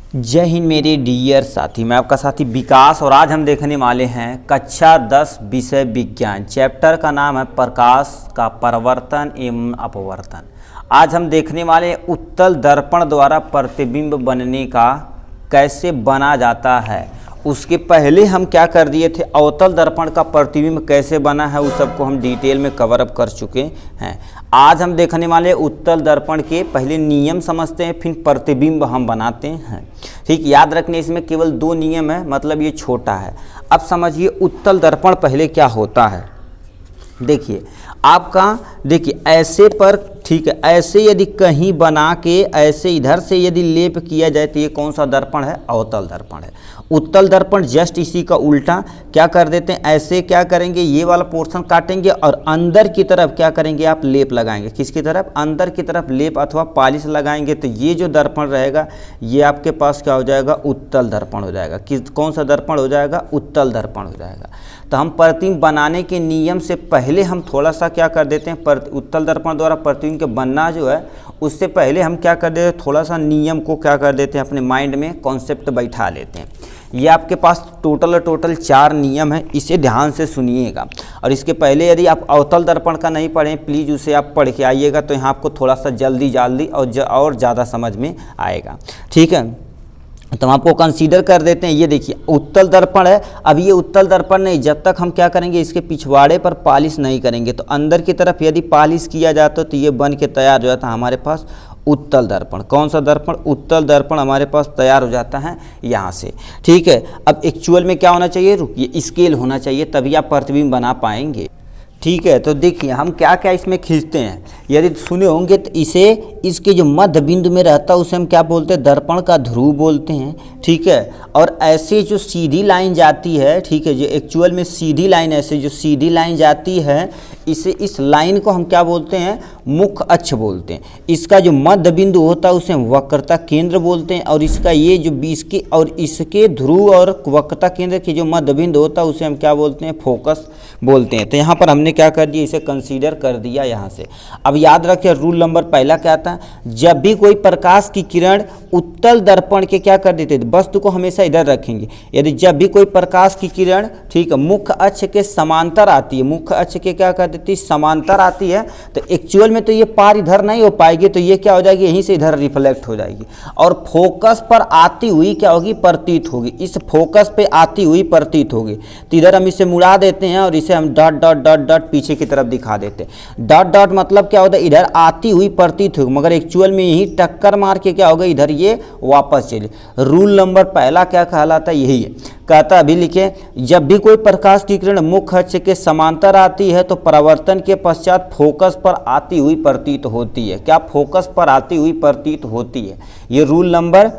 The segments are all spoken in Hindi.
जय हिंद मेरे डियर साथी, मैं आपका साथी विकास और आज हम देखने वाले हैं कक्षा 10 विषय विज्ञान। चैप्टर का नाम है प्रकाश का परावर्तन एवं अपवर्तन। आज हम देखने वाले उत्तल दर्पण द्वारा प्रतिबिंब बनने का कैसे बना जाता है। उसके पहले हम क्या कर दिए थे, अवतल दर्पण का प्रतिबिंब कैसे बना है उस सबको हम डिटेल में कवर अप कर चुके हैं। आज हम देखने वाले उत्तल दर्पण के पहले नियम समझते हैं, फिर प्रतिबिंब हम बनाते हैं। ठीक, याद रखने इसमें केवल 2 नियम है, मतलब ये छोटा है। अब समझिए उत्तल दर्पण पहले क्या होता है। देखिए आपका, देखिए ऐसे पर, ठीक है, ऐसे यदि कहीं बना के ऐसे इधर से यदि लेप किया जाए तो ये कौन सा दर्पण है, अवतल दर्पण है। उत्तल दर्पण जस्ट इसी का उल्टा क्या कर देते हैं, ऐसे क्या करेंगे, ये वाला पोर्शन काटेंगे और अंदर की तरफ क्या करेंगे, आप लेप लगाएंगे। किसकी तरफ, अंदर की तरफ लेप अथवा पॉलिश लगाएंगे। तो ये जो दर्पण रहेगा ये आपके पास क्या हो जाएगा, उत्तल दर्पण हो जाएगा। कौन सा दर्पण हो जाएगा, उत्तल दर्पण हो जाएगा। तो हम प्रतिबिंब बनाने के नियम से पहले हम थोड़ा सा क्या कर देते हैं, उत्तल दर्पण द्वारा प्रतिबिंब के बनना जो है उससे पहले हम क्या कर देते हैं, थोड़ा सा नियम को क्या कर देते हैं, अपने माइंड में कॉन्सेप्ट बैठा लेते हैं। ये आपके पास टोटल 4 नियम है, इसे ध्यान से सुनिएगा। और इसके पहले यदि आप अवतल दर्पण का नहीं पढ़ें प्लीज़ उसे आप पढ़ के आइएगा, तो यहाँ आपको थोड़ा सा जल्दी और ज़्यादा समझ में आएगा। ठीक है, तो हम आपको कंसीडर कर देते हैं। ये देखिए उत्तल दर्पण है। अब ये उत्तल दर्पण नहीं, जब तक हम क्या करेंगे, इसके पिछवाड़े पर पॉलिश नहीं करेंगे, तो अंदर की तरफ यदि पॉलिश किया जाता तो ये बन के तैयार हो जाता है हमारे पास उत्तल दर्पण। कौन सा दर्पण, उत्तल दर्पण हमारे पास तैयार हो जाता है यहाँ से। ठीक है, अब एक्चुअल में क्या होना चाहिए, रुकिए, स्केल होना चाहिए, तभी आप प्रतिबिंब बना पाएंगे। ठीक है, तो देखिए हम क्या क्या इसमें खींचते हैं, यदि सुने होंगे तो इसके जो मध्य बिंदु में रहता है उसे हम क्या बोलते हैं, दर्पण का ध्रुव बोलते हैं। ठीक है, और ऐसे जो सीधी लाइन जाती है, ठीक है, जो एक्चुअल में सीधी लाइन, ऐसे जो सीधी लाइन जाती है इस लाइन को हम क्या बोलते हैं, मुख्य अक्ष बोलते हैं। इसका जो मध्य बिंदु होता है उसे हम वक्रता केंद्र बोलते हैं, और इसका ये जो इसके और इसके ध्रुव और वक्रता केंद्र के जो मध्य बिंदु होता है उसे हम क्या बोलते हैं, फोकस बोलते हैं। तो यहाँ पर हमने क्या कर दिया, इसे कंसीडर कर दिया यहाँ से। अब याद रखिए रूल नंबर पहला क्या था, जब भी कोई प्रकाश की किरण उत्तल दर्पण के क्या कर देते थे, वस्तु को हमेशा इधर रखेंगे। यदि जब भी कोई प्रकाश की किरण, ठीक है, मुख्य अक्ष के समांतर आती है, मुख्य अक्ष के क्या कर देती है, समांतर आती है, तो एक्चुअल में तो ये पार इधर नहीं हो पाएगी, तो ये क्या हो जाएगी, यहीं से इधर रिफ्लेक्ट हो जाएगी और फोकस पर आती हुई क्या होगी, प्रतीत होगी। इस फोकस पे आती हुई प्रतीत होगी। तो इधर हम इसे मुड़ा देते हैं और इसे हम डॉट डॉट डॉट डॉट पीछे की तरफ दिखा देते हैं। डॉट डॉट मतलब क्या होता है, इधर आती हुई प्रतीत होगी, मगर एक्चुअल में यही टक्कर मार के क्या होगा, इधर ये वापस चले। रूल नंबर पहला क्या कहलाता है, यही है, कहता अभी लिखे, जब भी कोई प्रकाश की किरण मुख्य अक्ष के समांतर आती है तो परावर्तन के पश्चात फोकस पर आती हुई प्रतीत होती है। क्या, फोकस पर आती हुई प्रतीत होती है। ये रूल नंबर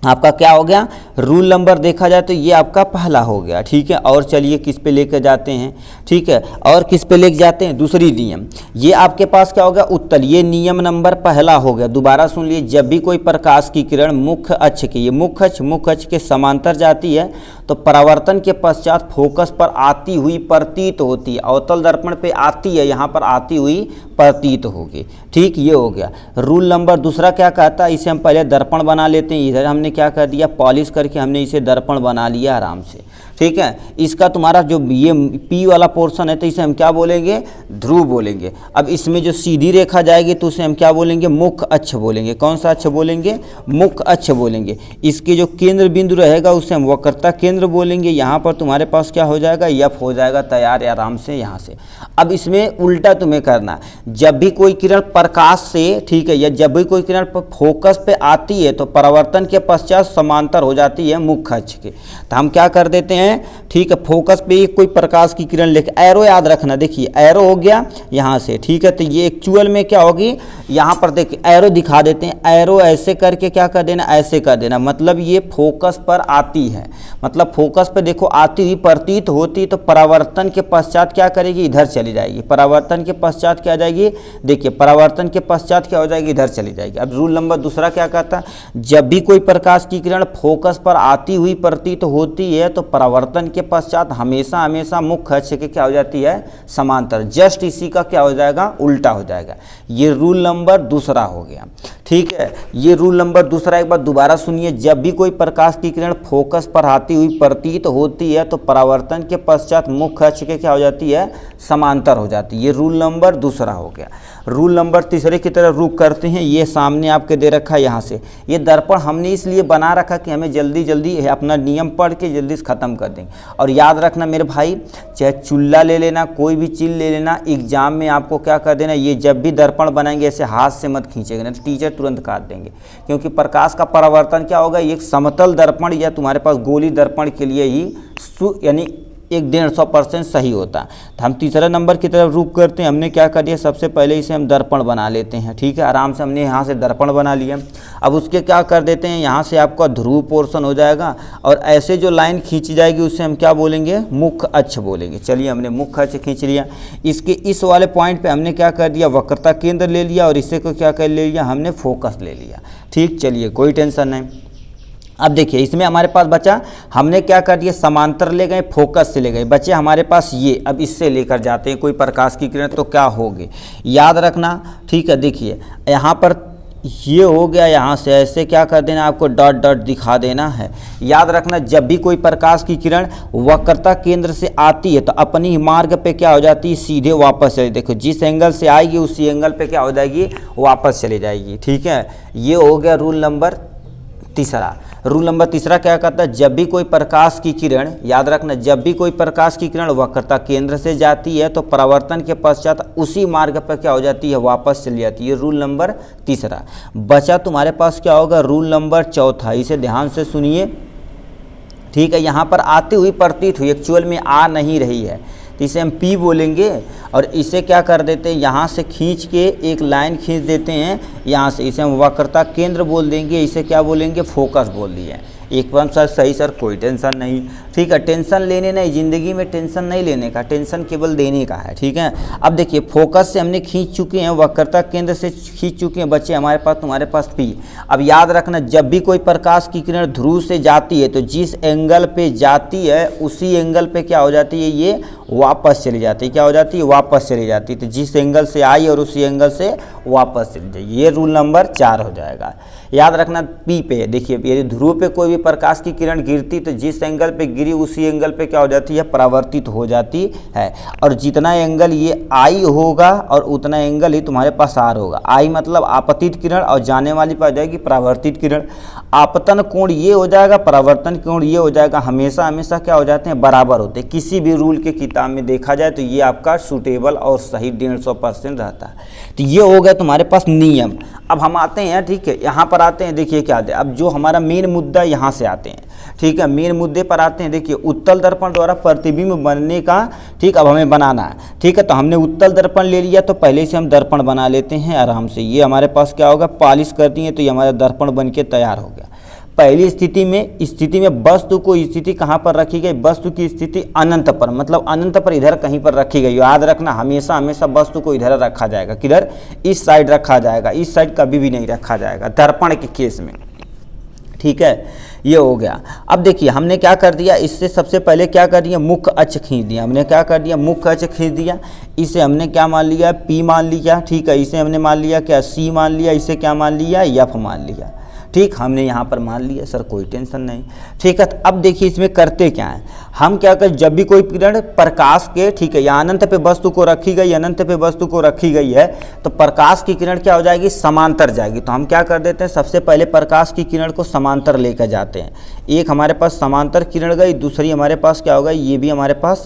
आपका क्या हो गया, रूल नंबर देखा जाए तो ये आपका पहला हो गया। ठीक है, और चलिए किस पे लेकर जाते हैं, ठीक है, और किस पे लेकर जाते हैं, दूसरी नियम। ये आपके पास क्या हो गया, उत्तल, ये नियम नंबर पहला हो गया। दोबारा सुन लिए, जब भी कोई प्रकाश की किरण मुख्य अक्ष के, ये मुख्य अक्ष के समांतर जाती है तो परावर्तन के पश्चात फोकस पर आती हुई प्रतीत होती है। अवतल दर्पण पे आती है, यहाँ पर आती हुई प्रतीत होगी। ठीक, ये हो गया। रूल नंबर दूसरा क्या कहता है, इसे हम पहले दर्पण बना लेते हैं। इधर हमने क्या कर दिया, पॉलिश करके हमने इसे दर्पण बना लिया आराम से। ठीक है, इसका तुम्हारा जो ये पी वाला पोर्शन है तो इसे हम क्या बोलेंगे, ध्रुव बोलेंगे। अब इसमें जो सीधी रेखा जाएगी तो उसे हम क्या बोलेंगे, मुख्य अक्ष बोलेंगे। कौन सा अक्ष बोलेंगे, मुख्य अक्ष बोलेंगे। इसके जो केंद्र बिंदु रहेगा उसे हम वक्रता केंद्र बोलेंगे। यहाँ पर तुम्हारे पास क्या हो जाएगा, यफ हो जाएगा तैयार आराम से यहाँ से। अब इसमें उल्टा तुम्हें करना है, जब भी कोई किरण प्रकाश से, ठीक है, या जब भी कोई किरण फोकस पे आती है तो परावर्तन के पश्चात समांतर हो जाती है मुख्य अक्ष के। तो हम क्या कर देते हैं, ठीक है, फोकस पे कोई प्रकाश की किरण लेके, एरो याद रखना, देखिए एरो हो गया यहाँ से। ठीक है, तो ये एक्चुअल में क्या होगी, यहाँ पर देखिए एरो दिखा देते हैं, एरो ऐसे करके क्या कर देना, ऐसे कर देना, मतलब ये फोकस पर आती है, मतलब फोकस पे देखो आती हुई प्रतीत होती, तो परावर्तन के पश्चात क्या करेगी, इधर चली जाएगी। परावर्तन के पश्चात क्या जाएगी, देखिए परावर्तन के पश्चात क्या हो जाएगी, इधर चली जाएगी। अब रूल नंबर दूसरा क्या कहता है, जब भी कोई प्रकाश की किरण फोकस फोकस पर आती हुई प्रतीत होती है तो परावर्तन के पश्चात हमेशा हमेशा मुख्य अक्ष के क्या हो जाती है, समांतर। जस्ट इसी का क्या हो जाएगा, उल्टा हो जाएगा। ये रूल नंबर दूसरा हो गया, ठीक है। ये रूल नंबर दूसरा एक बार दोबारा सुनिए, जब भी कोई प्रकाश की किरण फोकस पर आती हुई प्रतीत होती है तो परावर्तन के पश्चात मुख्य अक्ष के क्या हो जाती है, समांतर हो जाती है। ये रूल नंबर दूसरा हो गया। रूल नंबर तीसरे की तरफ रुख करते हैं। ये सामने आपके दे रखा है, यहाँ से ये दर्पण हमने इसलिए बना रखा कि हमें जल्दी जल्दी अपना नियम पढ़ के जल्दी से ख़त्म कर देंगे। और याद रखना मेरे भाई, चाहे चुल्ला ले लेना, कोई भी चीज़ ले लेना, एग्जाम में आपको क्या कर देना, ये जब भी दर्पण बनाएंगे ऐसे हाथ से मत खींचेगा, ना टीचर तुरंत काट देंगे। क्योंकि प्रकाश का परावर्तन क्या होगा, एक समतल दर्पण या तुम्हारे पास गोली दर्पण के लिए ही यानी 150% सही होता है। तो हम तीसरा नंबर की तरफ रुख करते हैं। हमने क्या कर दिया, सबसे पहले इसे हम दर्पण बना लेते हैं, ठीक है। आराम से हमने यहाँ से दर्पण बना लिया। अब उसके क्या कर देते हैं, यहाँ से आपका ध्रुव पोर्शन हो जाएगा और ऐसे जो लाइन खींची जाएगी उसे हम क्या बोलेंगे, मुख्य अक्ष बोलेंगे। चलिए हमने मुख्य अक्ष खींच लिया। इसके इस वाले पॉइंट पर हमने क्या कर दिया, वक्रता केंद्र ले लिया और इसे को क्या कर ले लिया, हमने फोकस ले लिया, ठीक। चलिए कोई टेंशन नहीं। अब देखिए इसमें हमारे पास बचा, हमने क्या कर दिया, समांतर ले गए, फोकस से ले गए, बचे हमारे पास ये। अब इससे लेकर जाते हैं कोई प्रकाश की किरण तो क्या होगी, याद रखना, ठीक है। देखिए यहाँ पर ये हो गया, यहाँ से ऐसे क्या कर देना, आपको डॉट डॉट दिखा देना है। याद रखना, जब भी कोई प्रकाश की किरण वक्रता केंद्र से आती है तो अपनी मार्ग पे क्या हो जाती है, सीधे वापस चली। देखो जिस एंगल से आएगी उसी एंगल पे क्या हो जाएगी, वापस चली जाएगी, ठीक है। ये हो गया रूल नंबर तीसरा। रूल नंबर तीसरा क्या कहता है, जब भी कोई प्रकाश की किरण, याद रखना, जब भी कोई प्रकाश की किरण वक्रता केंद्र से जाती है तो परावर्तन के पश्चात उसी मार्ग पर क्या हो जाती है, वापस चली जाती है। ये रूल नंबर तीसरा। बचा तुम्हारे पास क्या होगा, रूल नंबर चौथा। इसे ध्यान से सुनिए, ठीक है। यहाँ पर आती हुई प्रतीत हुई, एक्चुअल में आ नहीं रही है, तो इसे हम P बोलेंगे और इसे क्या कर देते हैं, यहाँ से खींच के एक लाइन खींच देते हैं यहाँ से, इसे हम वक्रता केंद्र बोल देंगे, इसे क्या बोलेंगे, फोकस बोल दिए। एकदम सर सही सर, कोई टेंशन नहीं, ठीक है। टेंशन लेने नहीं, ज़िंदगी में टेंशन नहीं लेने का, टेंशन केवल देने का है, ठीक है। अब देखिए फोकस से हमने खींच चुके हैं, वक्रता केंद्र से खींच चुके हैं, बच्चे हमारे पास तुम्हारे पास P। अब याद रखना, जब भी कोई प्रकाश की किरण ध्रुव से जाती है तो जिस एंगल पे जाती है उसी एंगल पे क्या हो जाती है, ये वापस चली जाती है, क्या हो जाती है, वापस चली जाती है। तो जिस एंगल से आई और उसी एंगल से वापस चली जाएगी। ये रूल नंबर 4 हो जाएगा। याद रखना P पे, देखिए यदि ध्रुव पे कोई भी प्रकाश की किरण गिरती तो जिस एंगल पे गिरी उसी एंगल पे क्या हो जाती है, परावर्तित हो जाती है। और जितना एंगल ये आई होगा और उतना एंगल ही तुम्हारे पास R होगा। आई मतलब आपतित किरण और जाने वाली पाई जाएगी परावर्तित किरण। आपतन कोण ये हो जाएगा, परावर्तन कोण ये हो जाएगा, हमेशा हमेशा क्या हो जाते हैं, बराबर होते हैं। किसी भी रूल के किताब में देखा जाए तो ये आपका सूटेबल और सही 150% रहता है। तो ये हो गया तुम्हारे पास नियम। अब हम आते हैं, ठीक है, यहाँ पर आते हैं। देखिए क्या है, अब जो हमारा मेन मुद्दा, यहाँ से आते हैं, ठीक है, मेन मुद्दे पर आते हैं। देखिए उत्तल दर्पण द्वारा प्रतिबिंब बनने का, ठीक, अब हमें बनाना है, ठीक है। तो हमने उत्तल दर्पण ले लिया तो पहले से हम दर्पण बना लेते हैं आराम से। ये हमारे पास क्या होगा, पॉलिश कर दिए तो ये हमारा दर्पण बन के तैयार हो गया। पहली स्थिति में वस्तु को स्थिति कहाँ पर रखी गई, वस्तु की स्थिति अनंत पर, मतलब अनंत पर इधर कहीं पर रखी गई। याद रखना, हमेशा हमेशा वस्तु को इधर रखा जाएगा, किधर, इस साइड रखा जाएगा, इस साइड कभी भी नहीं रखा जाएगा दर्पण के केस में, ठीक है। ये हो गया। अब देखिए हमने क्या कर दिया, इससे सबसे पहले क्या कर दिया, मुख्य अक्ष खींच दिया। हमने क्या कर दिया, मुख्य अक्ष खींच दिया। इसे हमने क्या मान लिया, P मान लिया, ठीक है। इसे हमने मान लिया क्या, C मान लिया। इसे क्या मान लिया, F मान लिया, ठीक। हमने यहाँ पर मान लिया सर, कोई टेंशन नहीं, ठीक है। तो अब देखिए इसमें करते क्या है, हम क्या करें, जब भी कोई किरण प्रकाश के, ठीक है, यहाँ अनंत पे वस्तु को रखी गई, अनंत पे वस्तु को रखी गई है तो प्रकाश की किरण क्या हो जाएगी, समांतर जाएगी। तो हम क्या कर देते हैं, सबसे पहले प्रकाश की किरण को समांतर लेकर जाते हैं। एक हमारे पास समांतर किरण गई, दूसरी हमारे पास क्या होगा, ये भी हमारे पास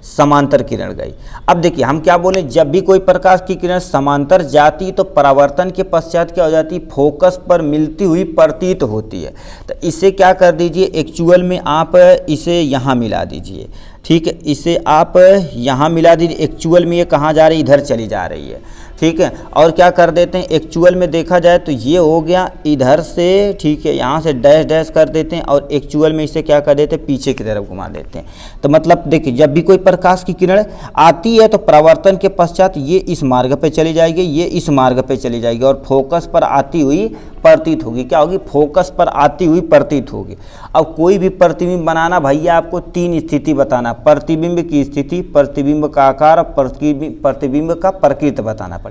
समांतर किरण गई। अब देखिए हम क्या बोले, जब भी कोई प्रकाश की किरण समांतर जाती तो परावर्तन के पश्चात क्या हो जाती, फोकस पर मिलती हुई प्रतीत होती है। तो इसे क्या कर दीजिए, एक्चुअल में आप इसे यहाँ मिला दीजिए, ठीक है, इसे आप यहाँ मिला दीजिए, एक्चुअल में ये कहाँ जा रही है, इधर चली जा रही है। ठीक है, और क्या कर देते हैं, एक्चुअल में देखा जाए तो ये हो गया इधर से, ठीक है, यहाँ से डैश डैश कर देते हैं और एक्चुअल में इसे क्या कर देते हैं, पीछे की तरफ घुमा देते हैं। तो मतलब देखिए, जब भी कोई प्रकाश की किरण आती है तो परावर्तन के पश्चात ये इस मार्ग पे चली जाएगी, ये इस मार्ग पे चली जाएगी और फोकस पर आती हुई प्रतीत होगी। क्या होगी, फोकस पर आती हुई प्रतीत होगी। अब कोई भी प्रतिबिंब बनाना भैया आपको 3 स्थिति बताना, प्रतिबिंब की स्थिति, प्रतिबिंब का आकार, प्रतिबिंब का प्रकृति बताना पड़ेगा।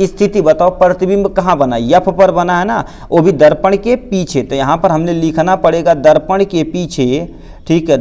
स्थिति बताओ, प्रतिबिंब कहाँ बना, यफ पर बना है ना, वो भी दर्पण के पीछे। तो यहाँ पर हमने लिखना पड़ेगा दर्पण के पीछे, ठीक है,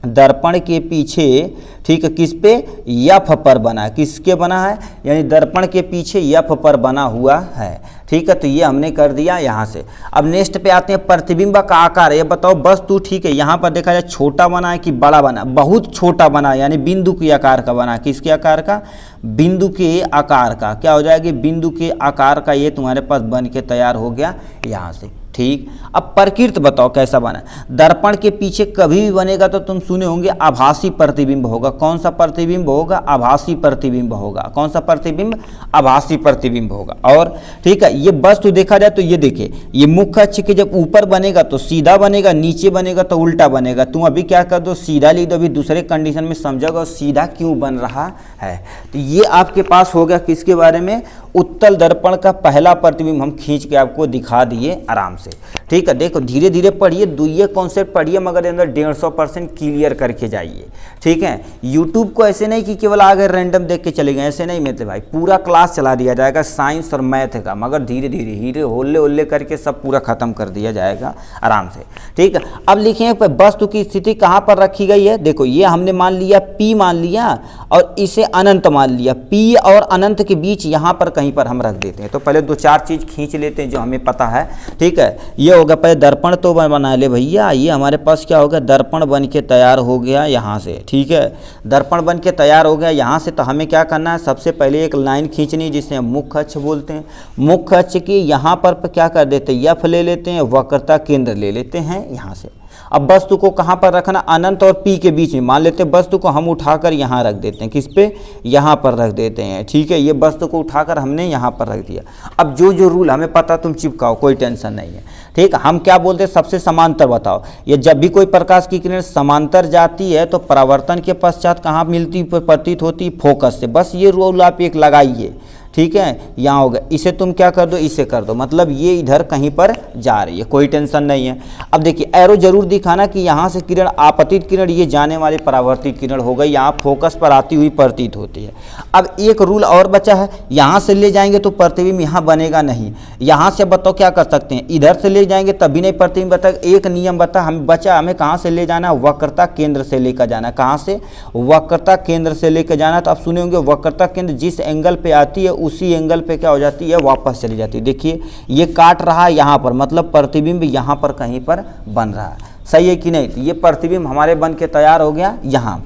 दर्पण के पीछे, ठीक है, किस पे, यफ पर बना है। किसके बना है, यानी दर्पण के पीछे यफ पर बना हुआ है। ठीक है, तो ये हमने कर दिया यहाँ से। अब नेक्स्ट पे आते हैं, प्रतिबिंब का आकार। ये बताओ वस्तु, ठीक है, यहाँ पर देखा जाए छोटा बना है कि बड़ा बना, बहुत छोटा बना है, यानी बिंदु के आकार का बना। किसके आकार का, बिंदु के आकार का। क्या हो जाएगी, बिंदु के आकार का ये तुम्हारे पास बन के तैयार हो गया यहाँ से। ठीक, अब प्रकृति बताओ कैसा बना। दर्पण के पीछे कभी भी बनेगा तो तुम सुने होंगे आभासी प्रतिबिंब होगा। कौन सा प्रतिबिंब होगा, आभासी प्रतिबिंब होगा। कौन सा प्रतिबिंब, आभासी प्रतिबिंब होगा। और ठीक है, ये वस्तु देखा जाए तो ये देखिए, ये मुख्य अक्ष के जब ऊपर बनेगा तो सीधा बनेगा, नीचे बनेगा तो उल्टा बनेगा। तुम अभी क्या कर दो, सीधा लिख दो, अभी दूसरे कंडीशन में समझोगा सीधा क्यों बन रहा है। तो ये आपके पास हो गया किसके बारे में, उत्तल दर्पण का पहला प्रतिबिंब हम खींच के आपको दिखा दिए आराम से। ठीक है, देखो धीरे धीरे पढ़िए, दुइये कॉन्सेप्ट पढ़िए, मगर अंदर 150% क्लियर करके जाइए। ठीक है, यूट्यूब को ऐसे नहीं कि केवल आगे रैंडम देख के चले गए, ऐसे नहीं मिलते भाई, पूरा क्लास चला दिया जाएगा साइंस और मैथ का, मगर धीरे धीरे हीरे होल्ले होल्ले करके सब पूरा खत्म कर दिया जाएगा आराम से। ठीक है, अब लिखिए वस्तु की स्थिति कहाँ पर रखी गई है। देखो ये हमने मान लिया P मान लिया और इसे अनंत मान लिया, P और अनंत के बीच यहाँ पर कहीं पर हम रख देते हैं। तो पहले 2-4 चीज़ खींच लेते हैं जो हमें पता है। ठीक है, ये होगा पहले दर्पण तो बना ले भैया, ये हमारे पास क्या होगा, दर्पण बन के तैयार हो गया यहाँ से। ठीक है, दर्पण बन के तैयार हो गया यहाँ से। तो हमें क्या करना है, सबसे पहले एक लाइन खींचनी जिसे हम मुख्य अक्ष बोलते हैं। मुख्य अक्ष की यहाँ पर क्या कर देते हैं, यफ ले लेते हैं, वक्रता केंद्र ले लेते हैं यहाँ से। अब वस्तु को कहाँ पर रखना, अनंत और P के बीच में मान लेते हैं। वस्तु को हम उठाकर यहाँ रख देते हैं, किस पे, यहाँ पर रख देते हैं। ठीक है, ये वस्तु को उठाकर हमने यहाँ पर रख दिया। अब जो जो रूल हमें पता तुम चिपकाओ, कोई टेंशन नहीं है। ठीक, हम क्या बोलते हैं, सबसे समांतर बताओ। ये जब भी कोई प्रकाश की किरण समांतर जाती है तो परावर्तन के पश्चात कहाँ मिलती प्रतीत होती, फोकस से। बस ये रूल आप एक लगाइए। ठीक है, यहाँ होगा, इसे तुम क्या कर दो, इसे कर दो, मतलब ये इधर कहीं पर जा रही है, कोई टेंशन नहीं है। अब देखिए एरो जरूर दिखाना कि यहाँ से किरण आपतित किरण, ये जाने वाली परावर्तित किरण हो गई, यहाँ फोकस पर आती हुई प्रतीत होती है। अब एक रूल और बचा है, यहाँ से ले जाएंगे तो प्रतिबिंब यहाँ बनेगा नहीं। यहाँ से बताओ क्या कर सकते हैं, इधर से ले जाएंगे तभी नहीं प्रतिबिंब बता। एक नियम बता हम बचा, हमें कहाँ से ले जाना, वक्रता केंद्र से लेकर जाना। कहाँ से, वक्रता केंद्र से लेकर जाना। तो आप सुने होंगे वक्रता केंद्र जिस एंगल पे आती है उसी एंगल पे क्या हो जाती है, वापस चली जाती है। देखिए ये काट रहा है यहाँ पर, मतलब प्रतिबिंब यहाँ पर कहीं पर बन रहा है। सही है कि नहीं। तो ये प्रतिबिंब हमारे बन के तैयार हो गया यहाँ।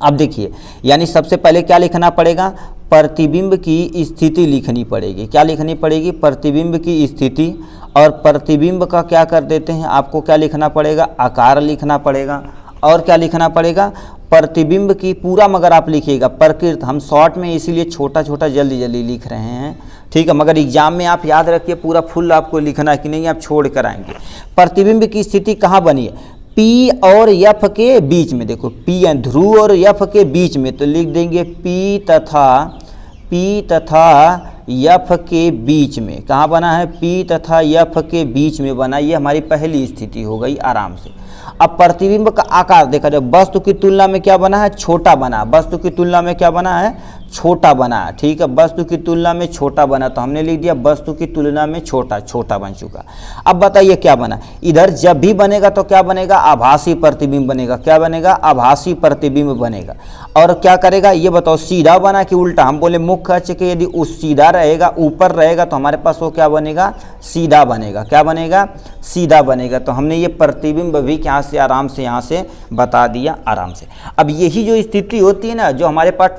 अब देखिए, यानी सबसे पहले क्या लिखना पड़ेगा, प्रतिबिंब की स्थिति लिखनी पड़ेगी। क्या लिखनी पड़ेगी, प्रतिबिंब की स्थिति। और प्रतिबिंब का क्या कर देते हैं, आपको क्या लिखना पड़ेगा, आकार लिखना पड़ेगा। और क्या लिखना पड़ेगा, प्रतिबिंब की पूरा मगर आप लिखिएगा प्रकृति। हम शॉर्ट में इसीलिए छोटा छोटा जल्दी जल्दी लिख रहे हैं। ठीक है, मगर एग्जाम में आप याद रखिए पूरा फुल आपको लिखना है कि नहीं, आप छोड़ कर आएंगे। प्रतिबिंब की स्थिति कहाँ बनी है, P और F के बीच में। देखो P ध्रुव और F के बीच में, तो लिख देंगे P तथा F के बीच में। कहाँ बना है, P तथा F के बीच में बना। ये हमारी पहली स्थिति हो गई आराम से। अब प्रतिबिंब का आकार देखा जाए, वस्तु की तुलना में क्या बना है, छोटा बना। वस्तु की तुलना में क्या बना है, छोटा बना। ठीक है, वस्तु की तुलना में छोटा बना, तो हमने लिख दिया वस्तु की तुलना में छोटा बन चुका। अब बताइए क्या बना, इधर जब भी बनेगा तो क्या बनेगा, आभासी प्रतिबिंब बनेगा। क्या बनेगा, आभासी प्रतिबिंब बनेगा। और क्या करेगा ये बताओ, सीधा बना कि उल्टा। हम बोले मुख्य अक्ष के यदि उस सीधा रहेगा, ऊपर रहेगा, तो हमारे पास वो क्या बनेगा, सीधा बनेगा। क्या बनेगा, सीधा बनेगा। तो हमने ये प्रतिबिंब भी यहाँ से आराम से यहाँ से बता दिया आराम से। अब यही जो स्थिति होती है ना, जो हमारे पास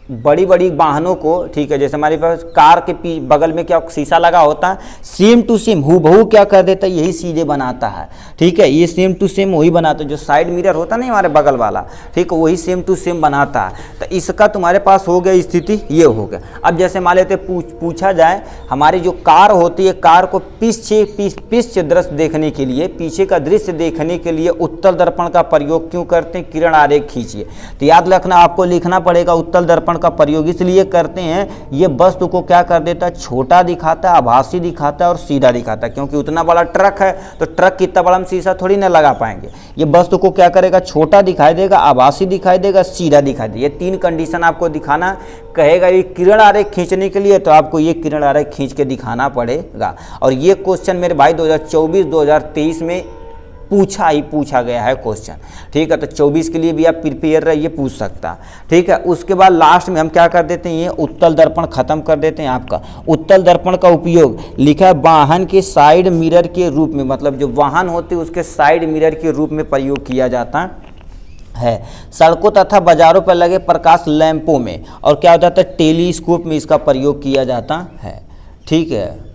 बड़ी बड़ी वाहनों को, ठीक है, जैसे हमारे पास कार के बगल में क्या शीशा लगा होता है, सेम टू सेम हूबहू क्या कर देता है, यही सीधे बनाता है। ठीक है, ये सेम टू सेम वही बनाता है, जो साइड मिरर होता है ना हमारे बगल वाला, ठीक है, वही सेम टू सेम बनाता है। तो इसका तुम्हारे पास हो गया स्थिति, ये हो गया। अब जैसे मान लेते पूछा जाए, हमारी जो कार होती है, कार को पीछे दृश्य देखने के लिए, पीछे का दृश्य देखने के लिए उत्तल दर्पण का प्रयोग क्यों करते हैं, किरण आरेख खींचिए। तो याद रखना, आपको लिखना पड़ेगा उत्तल दर्पण का प्रयोग इसलिए करते हैं, ये वस्तु को क्या कर देता है, छोटा दिखाता है, आभासी दिखाता है और सीधा दिखाता है। क्योंकि उतना बड़ा ट्रक है तो ट्रक की इतना बड़ा हम शीशा थोड़ी ना लगा पाएंगे। ये वस्तु को क्या करेगा, छोटा दिखाई देगा, आभासी दिखाई देगा, सीधा दिखाई देगा। ये 3 कंडीशन आपको दिखाना कहेगा। ये किरण आरेख खींचने के लिए तो आपको ये किरण आरेख खींच के दिखाना पड़ेगा। और ये क्वेश्चन मेरे भाई 2024-2023 में पूछा गया है क्वेश्चन। ठीक है, तो 24 के लिए भी आप प्रिपेयर रहिए, पूछ सकता। ठीक है, उसके बाद लास्ट में हम क्या कर देते हैं, ये उत्तल दर्पण खत्म कर देते हैं। आपका उत्तल दर्पण का उपयोग लिखा है वाहन के साइड मिरर के रूप में, मतलब जो वाहन होते हैं उसके साइड मिरर के रूप में प्रयोग किया जाता है। सड़कों तथा बाजारों पर लगे प्रकाश लैंपों में और क्या हो जाता है, टेलीस्कोप में इसका प्रयोग किया जाता है। ठीक है।